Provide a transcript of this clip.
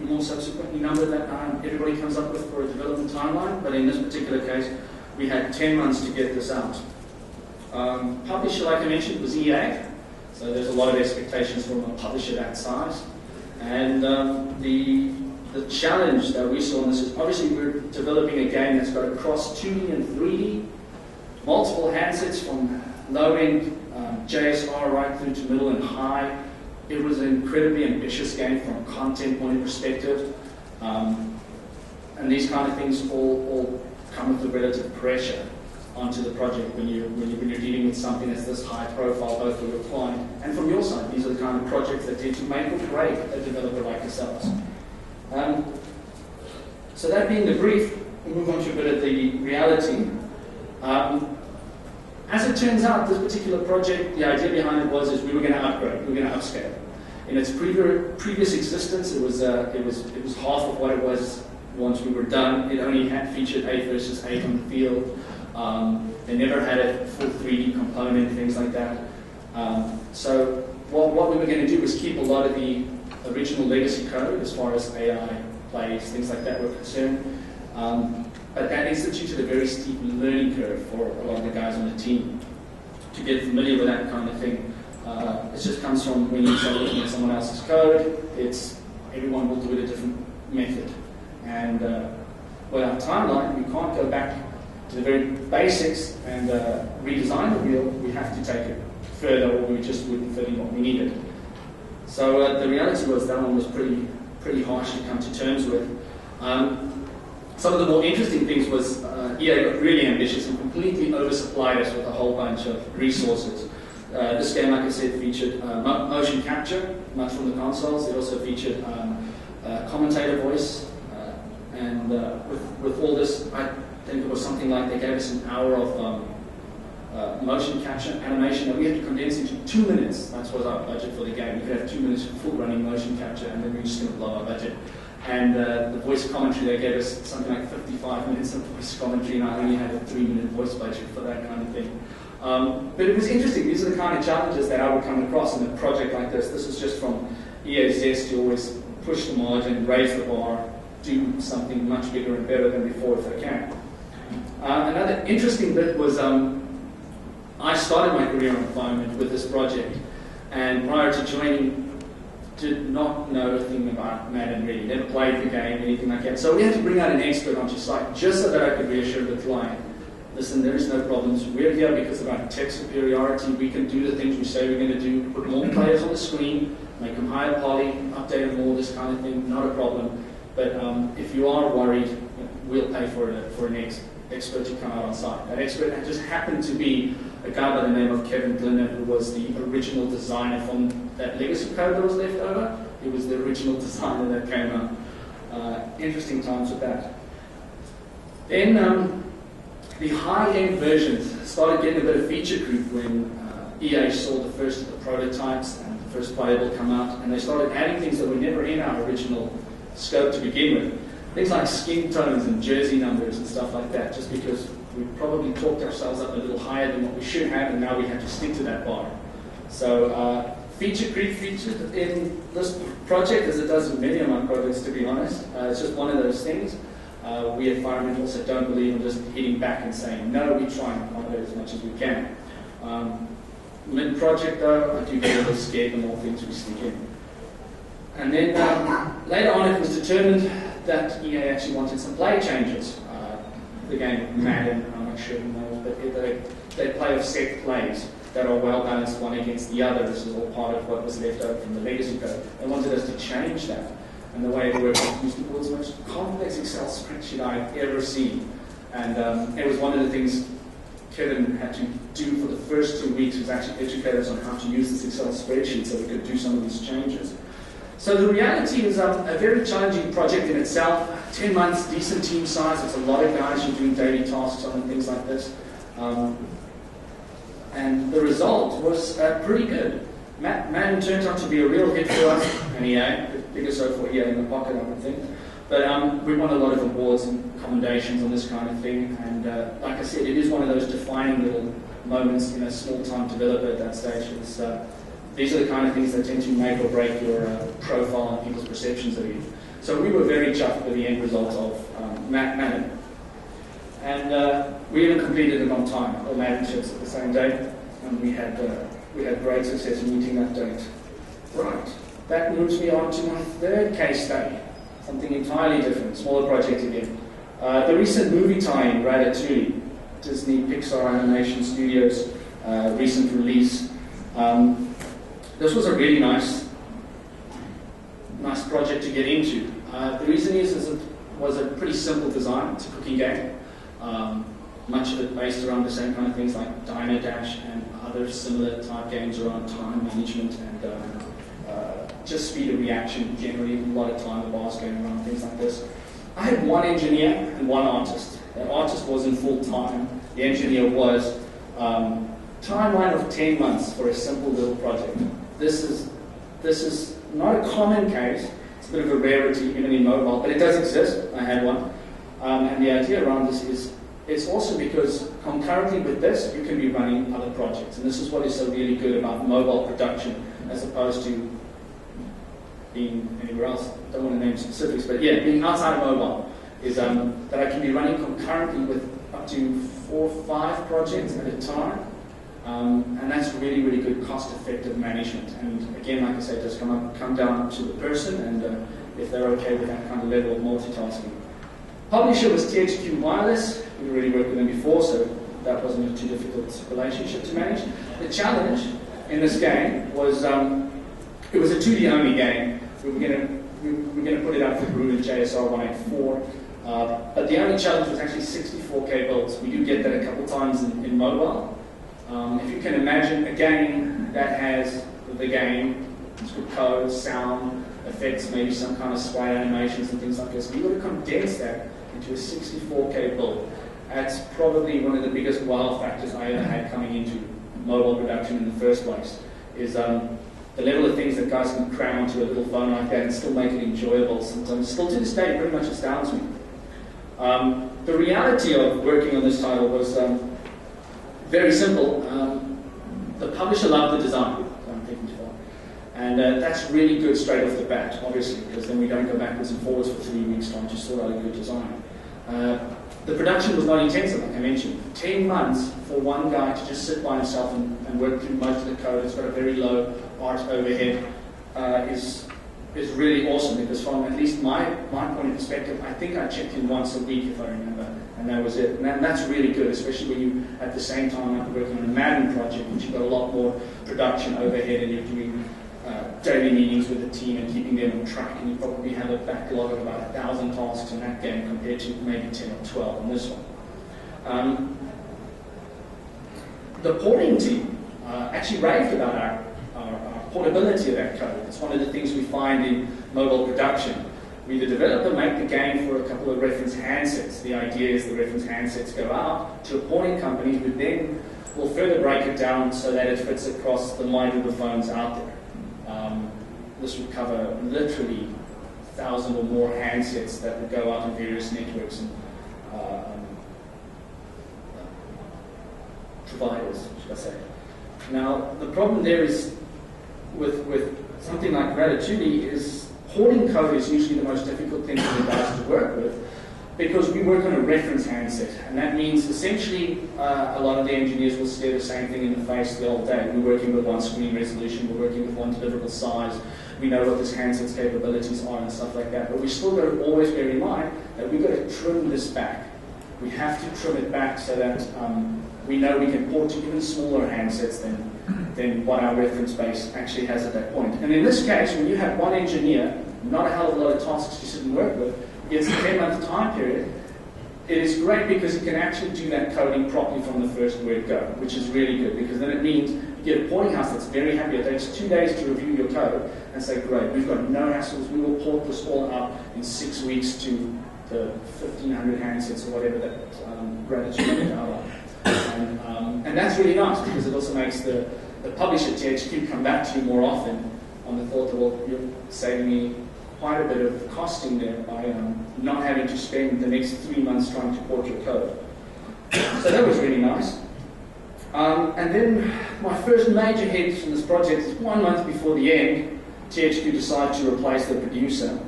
more subsequently number that everybody comes up with for a development timeline, but in this particular case, we had 10 months to get this out. Publisher, like I mentioned, was EA, so there's a lot of expectations from a publisher that size. And the challenge that we saw in this is, obviously we're developing a game that's got across 2D and 3D, multiple handsets from low-end JSR right through to middle and high. It was an incredibly ambitious game from a content point of perspective. And these kind of things all come with a relative pressure onto the project when you're dealing with something that's this high profile, both for your client and from your side. These are the kind of projects that tend to make or break a developer like yourselves. So that being the brief, we'll move on to a bit of the reality. As it turns out, this particular project, the idea behind it was we were going to upgrade, we were going to upscale. In its previous existence, it was half of what it was once we were done. It only had featured 8 versus 8 on the field. They never had a full 3D component, things like that. So what we were going to do was keep a lot of the original legacy code as far as AI plays, things like that were concerned. But that instituted a very steep learning curve for a lot of the guys on the team to get familiar with that kind of thing. It just comes from when you start looking at someone else's code, everyone will do it a different method. And with our timeline, we can't go back to the very basics and redesign the wheel. We have to take it further, or we just wouldn't fit in what we needed. So the reality was that one was pretty harsh to come to terms with. Some of the more interesting things was EA got really ambitious and completely oversupplied us with a whole bunch of resources. This game, like I said, featured motion capture, much from the consoles. It also featured commentator voice. And with all this, I think it was something like they gave us an hour of motion capture animation that we had to condense into 2 minutes. That was our budget for the game. We could have 2 minutes of full running motion capture, and then we were just going to blow our budget. And the voice commentary, they gave us something like 55 minutes of voice commentary, and I only had a 3-minute voice budget for that kind of thing. But it was interesting. These are the kind of challenges that I would come across in a project like this. This is just from EA's zest to always push the margin, raise the bar, do something much bigger and better than before if they can. Another interesting bit was I started my career on Firemint with this project, and prior to joining, did not know a thing about Madden really, never played the game, anything like that. So we had to bring out an expert onto site just so that I could reassure the client, listen, there is no problems. We're here because of our tech superiority. We can do the things we say we're going to do, put more players on the screen, make them higher poly, update them all, this kind of thing, not a problem. But if you are worried, we'll pay for an expert to come out on site. That expert just happened to be a guy by the name of Kevin Glinner, who was the original designer from that legacy code that was left over. He was the original designer that came up. Interesting times with that. Then the high-end versions started getting a bit of feature creep when EA saw the first of the prototypes and the first playable come out, and they started adding things that were never in our original scope to begin with. Things like skin tones and jersey numbers and stuff like that, just because we probably talked ourselves up a little higher than what we should have, and now we have to stick to that bar. So feature creep featured in this project, as it does in many of my projects, to be honest. It's just one of those things. We at Firemint also don't believe in just hitting back and saying, no, we try and accommodate as much as we can. Mid-project though, I do get a little scared the more things we stick in. And then later on it was determined that EA actually wanted some play changes. The game Madden, I'm not sure who knows, but they play of set plays that are well balanced one against the other. This is all part of what was left over from the legacy code. They wanted us to change that. And the way it worked was the world's most complex Excel spreadsheet I've ever seen. And it was one of the things Kevin had to do for the first 2 weeks, was actually educate us on how to use this Excel spreadsheet so we could do some of these changes. So the reality is a very challenging project in itself. 10 months, decent team size. It's a lot of guys who are doing daily tasks on things like this. And the result was pretty good. Madden turned out to be a real hit for us and EA, bigger so for EA in the pocket, I would think. But we won a lot of awards and commendations on this kind of thing. And like I said, it is one of those defining little moments in a small-time developer at that stage. These are the kind of things that tend to make or break your profile and people's perceptions of you. So we were very chuffed with the end result of Madden. And we even completed it on time, all Madden ships at the same day, and we had great success in meeting that date. Right, that moves me on to my third case study, something entirely different, smaller project again. The recent movie tie-in, Ratatouille, Disney Pixar Animation Studios recent release. This was a really nice project to get into. The reason is it was a pretty simple design. It's a cooking game. Much of it based around the same kind of things like Diner Dash and other similar type games around time management and just speed of reaction. Generally, a lot of time the bars going around, things like this. I had one engineer and one artist. The artist wasn't full-time. The engineer was. Timeline of 10 months for a simple little project. This is not a common case. It's a bit of a rarity even in mobile, but it does exist. I had one. And the idea around this is it's also because concurrently with this, you can be running other projects. And this is what is so really good about mobile production as opposed to being anywhere else. I don't want to name specifics, but yeah, being outside of mobile is that I can be running concurrently with up to 4 or 5 projects at a time. And that's really, really good cost-effective management. And again, like I said, it does come down to the person and if they're okay with that kind of level of multitasking. Publisher was THQ Wireless. We already worked with them before, so that wasn't a too difficult relationship to manage. The challenge in this game was it was a 2D only game. We were going to put it out for Brew in JSR 184. But the only challenge was actually 64K builds. We do get that a couple times in mobile. If you can imagine a game that has the game, it's got code, sound, effects, maybe some kind of sway animations and things like this, we would have condensed that into a 64K build. That's probably one of the biggest wow factors I ever had coming into mobile production in the first place, is the level of things that guys can cram onto a little phone like that and still make it enjoyable. Sometimes, still to this day, pretty much astounds me. The reality of working on this title was very simple. The publisher loved the design. I'm thinking too far. And that's really good straight off the bat, obviously, because then we don't go backwards and forwards for 3 weeks trying to sort out a good design. The production was not intensive, like I mentioned. 10 months for one guy to just sit by himself and work through most of the code. It's got a very low art overhead. Is really awesome, because from at least my point of perspective, I think I checked in once a week, if I remember, and that was it. And that's really good, especially when you, at the same time, are working on a Madden project, which you've got a lot more production overhead, and you're doing daily meetings with the team and keeping them on track, and you probably have a backlog of about 1,000 tasks in that game compared to maybe 10 or 12 on this one. The porting team actually raved about our portability of that code. It's one of the things we find in mobile production. We, the developer, make the game for a couple of reference handsets. The idea is the reference handsets go out to a porting company who then will further break it down so that it fits across the mind of the phones out there. This would cover literally 1,000 or more handsets that would go out on various networks and providers, should I say. Now, the problem there is with something like Ratatouille is porting code is usually the most difficult thing for the guys to work with, because we work on a reference handset, and that means essentially a lot of the engineers will stare the same thing in the face the whole day. We're working with one screen resolution, we're working with one deliverable size, we know what this handset's capabilities are and stuff like that, but we still got to always bear in mind that we've got to trim this back. We have to trim it back so that we know we can port to even smaller handsets than what our reference base actually has at that point. And in this case, when you have one engineer, not a hell of a lot of tasks to sit and work with, it's a 10-month time period, it is great because you can actually do that coding properly from the first word go, which is really good, because then it means you get a porting house that's very happy. It takes 2 days to review your code and say, great, we've got no hassles, we will port this all up in 6 weeks to the 1,500 handsets or whatever that Ratatouille are. And that's really nice, because it also makes the publisher, THQ, come back to you more often on the thought that, well, you're saving me quite a bit of costing there by not having to spend the next 3 months trying to port your code. So that was really nice. And then my first major hit from this project is 1 month before the end, THQ decided to replace the producer.